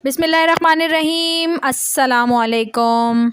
बिस्मिल्लाहिर्रहमानिर्रहीम। अस्सलाम वालेकुम।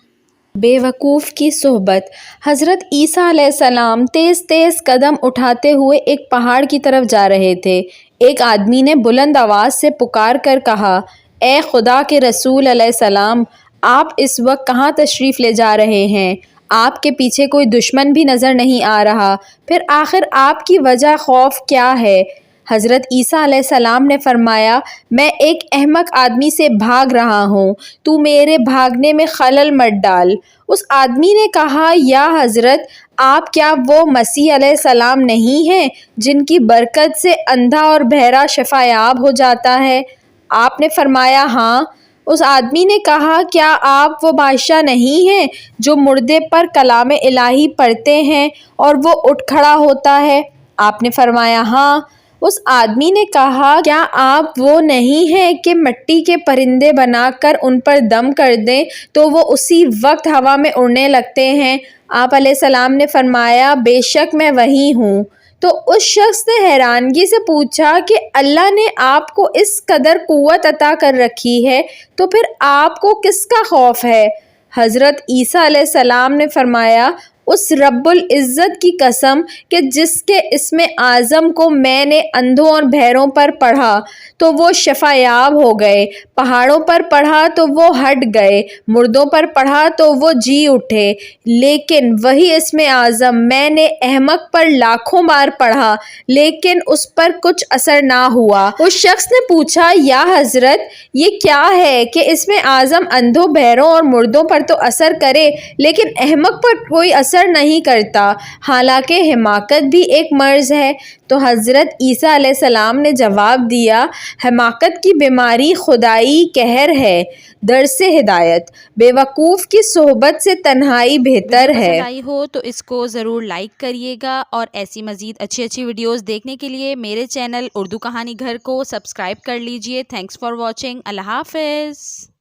बेवकूफ़ की सोहबत। हज़रत ईसा अलैहिस्सलाम तेज़ तेज़ कदम उठाते हुए एक पहाड़ की तरफ जा रहे थे। एक आदमी ने बुलंद आवाज़ से पुकार कर कहा, ए खुदा के रसूल अलैहिस्सलाम, आप इस वक्त कहाँ तशरीफ़ ले जा रहे हैं? आपके पीछे कोई दुश्मन भी नज़र नहीं आ रहा, फिर आखिर आपकी वजह खौफ क्या है? हज़रत ईसा अलैहिस्सलाम ने फरमाया, मैं एक अहमक आदमी से भाग रहा हूँ, तू मेरे भागने में खलल मत डाल। उस आदमी ने कहा, या हज़रत, आप क्या वो मसीह अलैहिस्सलाम नहीं हैं जिनकी बरकत से अंधा और बहरा शफायाब हो जाता है? आपने फरमाया, हाँ। उस आदमी ने कहा, क्या आप वो बादशाह नहीं हैं जो मुर्दे पर कलाम इलाही पढ़ते हैं और वो उठ खड़ा होता है? आपने फरमाया, हाँ। उस आदमी ने कहा, क्या आप वो नहीं हैं कि मिट्टी के परिंदे बनाकर उन पर दम कर दें तो वो उसी वक्त हवा में उड़ने लगते हैं? आप अलैहिस्सलाम ने फरमाया, बेशक मैं वही हूँ। तो उस शख्स ने हैरानगी से पूछा कि अल्लाह ने आपको इस कदर कुव्वत अता कर रखी है, तो फिर आपको किसका खौफ है? हज़रत ईसा अलैहिस्सलाम ने फरमाया, उस रब्बुल इज़्ज़त की कसम कि जिसके इस्मे आज़म को मैंने अंधों और बहरों पर पढ़ा तो वो शफायाब हो गए, पहाड़ों पर पढ़ा तो वो हट गए, मुर्दों पर पढ़ा तो वो जी उठे। लेकिन वही इस्मे आज़म मैंने अहमक पर लाखों बार पढ़ा लेकिन उस पर कुछ असर ना हुआ। उस शख्स ने पूछा, या हज़रत, ये क्या है कि इस्मे आज़म अंधों, बहरों और मुर्दों पर तो असर करे लेकिन अहमक पर कोई असर नहीं करता, हालांकि हिमाकत भी एक मर्ज है? तो हज़रत ईसा अलैहिस्सलाम ने जवाब दिया, हिमाकत की बीमारी खुदाई कहर है, दर से हिदायत। बेवकूफ़ की सोहबत से तन्हाई बेहतर है। पसंद आई हो तो इसको ज़रूर लाइक करिएगा और ऐसी मज़ीद अच्छी अच्छी वीडियोस देखने के लिए मेरे चैनल उर्दू कहानी घर को सब्सक्राइब कर लीजिए। Thanks for watching. अल्लाह हाफ़िज़।